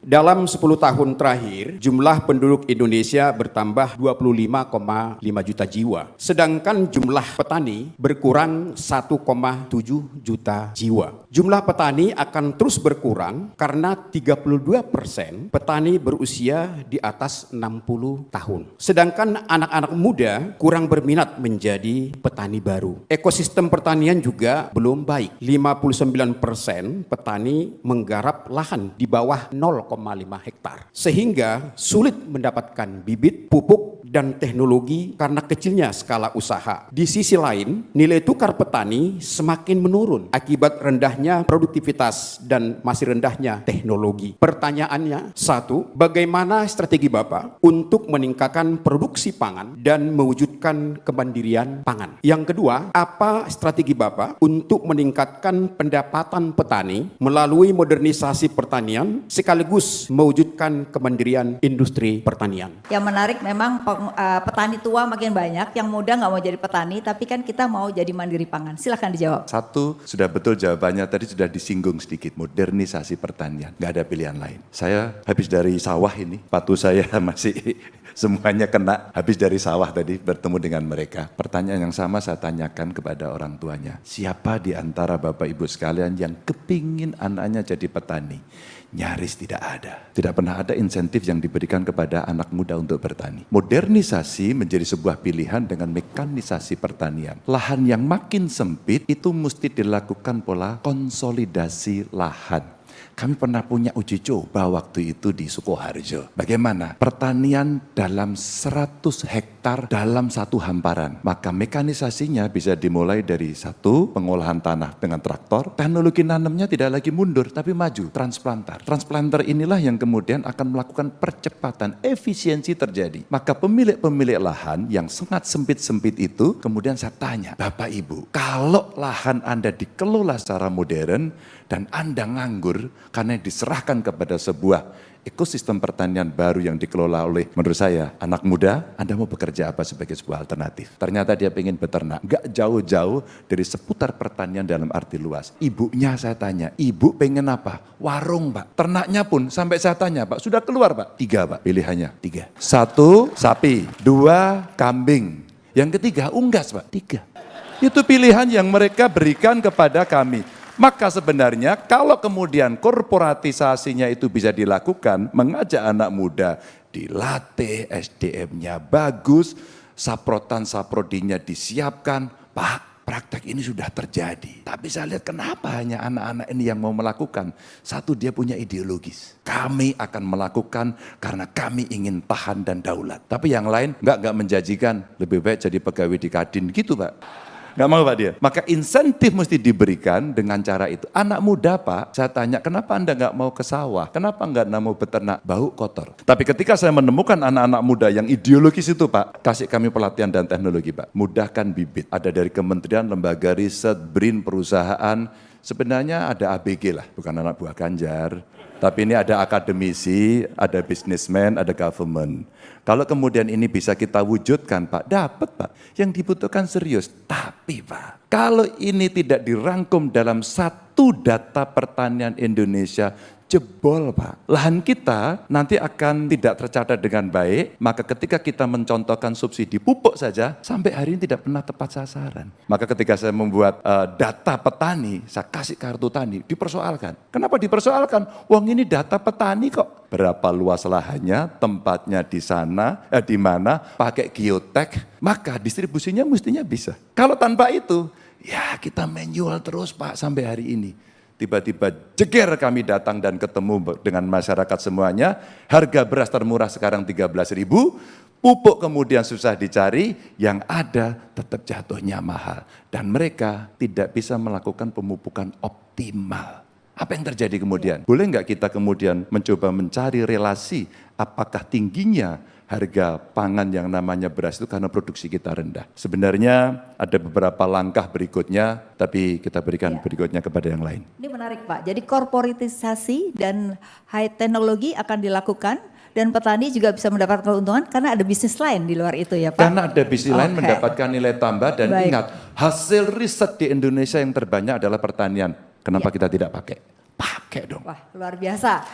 Dalam 10 tahun terakhir, jumlah penduduk Indonesia bertambah 25,5 juta jiwa. Sedangkan jumlah petani berkurang 1,7 juta jiwa. Jumlah petani akan terus berkurang karena 32% petani berusia di atas 60 tahun. Sedangkan anak-anak muda kurang berminat menjadi petani baru. Ekosistem pertanian juga belum baik. 59% petani menggarap lahan di bawah 0,5 hektar. Sehingga sulit mendapatkan bibit, pupuk, dan teknologi karena kecilnya skala usaha. Di sisi lain, nilai tukar petani semakin menurun akibat rendahnya produktivitas dan masih rendahnya teknologi. Pertanyaannya, satu, bagaimana strategi Bapak untuk meningkatkan produksi pangan dan mewujudkan kemandirian pangan? Yang kedua, apa strategi Bapak untuk meningkatkan pendapatan petani melalui modernisasi pertanian sekaligus mewujudkan kemandirian industri pertanian? Yang menarik memang petani tua makin banyak, yang muda nggak mau jadi petani, tapi kan kita mau jadi mandiri pangan. Silahkan dijawab. Satu, sudah betul jawabannya, tadi sudah disinggung sedikit, modernisasi pertanian, nggak ada pilihan lain. Saya habis dari sawah ini, patu saya masih semuanya kena, habis dari sawah tadi bertemu dengan mereka. Pertanyaan yang sama saya tanyakan kepada orang tuanya, siapa di antara Bapak Ibu sekalian yang kepingin anaknya jadi petani? Nyaris tidak ada. Tidak pernah ada insentif yang diberikan kepada anak muda untuk bertani. Modernisasi menjadi sebuah pilihan dengan mekanisasi pertanian. Lahan yang makin sempit itu mesti dilakukan pola konsolidasi lahan. Kami pernah punya uji coba waktu itu di Sukoharjo. Bagaimana? Pertanian dalam 100 hektar dalam satu hamparan. Maka mekanisasinya bisa dimulai dari satu, pengolahan tanah dengan traktor. Teknologi nanamnya tidak lagi mundur, tapi maju, transplanter. Transplanter inilah yang kemudian akan melakukan percepatan, efisiensi terjadi. Maka pemilik-pemilik lahan yang sangat sempit-sempit itu, kemudian saya tanya, Bapak Ibu, kalau lahan Anda dikelola secara modern, dan Anda nganggur karena diserahkan kepada sebuah ekosistem pertanian baru yang dikelola oleh, menurut saya, anak muda, Anda mau bekerja apa sebagai sebuah alternatif? Ternyata dia pengen beternak, gak jauh-jauh dari seputar pertanian dalam arti luas. Ibunya saya tanya, ibu pengen apa? Warung Pak. Ternaknya pun sampai saya tanya Pak, sudah keluar Pak? 3 Pak, pilihannya 3. 1, sapi. 2, kambing. Yang ketiga, unggas Pak. 3. Itu pilihan yang mereka berikan kepada kami. Maka sebenarnya kalau kemudian korporatisasinya itu bisa dilakukan, mengajak anak muda dilatih, SDM-nya bagus, saprotan-saprodinya disiapkan, Pak, praktek ini sudah terjadi. Tapi saya lihat kenapa hanya anak-anak ini yang mau melakukan. Satu, dia punya ideologis. Kami akan melakukan karena kami ingin tahan dan daulat. Tapi yang lain enggak menjanjikan, lebih baik jadi pegawai di Kadin gitu Pak. Nggak mau Pak dia. Maka insentif mesti diberikan dengan cara itu. Anak muda Pak, saya tanya kenapa Anda nggak mau ke sawah? Kenapa nggak mau beternak? Bau kotor. Tapi ketika saya menemukan anak-anak muda yang ideologis itu Pak, kasih kami pelatihan dan teknologi Pak. Mudahkan bibit. Ada dari kementerian, lembaga riset, BRIN, perusahaan. Sebenarnya ada ABG lah, bukan anak buah Ganjar. Tapi ini ada akademisi, ada businessman, ada government. Kalau kemudian ini bisa kita wujudkan Pak, dapat Pak. Yang dibutuhkan serius. Tapi Pak, kalau ini tidak dirangkum dalam satu data pertanian Indonesia, jebol Pak. Lahan kita nanti akan tidak tercatat dengan baik, maka ketika kita mencontohkan subsidi pupuk saja, sampai hari ini tidak pernah tepat sasaran. Maka ketika saya membuat data petani, saya kasih kartu tani, dipersoalkan. Kenapa dipersoalkan? Wong ini data petani kok. Berapa luas lahannya, tempatnya di sana, di mana, pakai geotek, maka distribusinya mestinya bisa. Kalau tanpa itu, ya kita manual terus Pak sampai hari ini. Tiba-tiba jeger kami datang dan ketemu dengan masyarakat semuanya, harga beras termurah sekarang 13.000, pupuk kemudian susah dicari, yang ada tetap jatuhnya mahal. Dan mereka tidak bisa melakukan pemupukan optimal. Apa yang terjadi kemudian? Boleh nggak kita kemudian mencoba mencari relasi apakah tingginya harga pangan yang namanya beras itu karena produksi kita rendah. Sebenarnya ada beberapa langkah berikutnya, tapi kita berikan berikutnya kepada yang lain. Ini menarik Pak, jadi korporatisasi dan high teknologi akan dilakukan dan petani juga bisa mendapatkan keuntungan karena ada bisnis lain di luar itu ya Pak? Karena ada bisnis lain mendapatkan nilai tambah dan ingat, hasil riset di Indonesia yang terbanyak adalah pertanian. Kenapa kita tidak pakai? Pakai dong. Wah, luar biasa.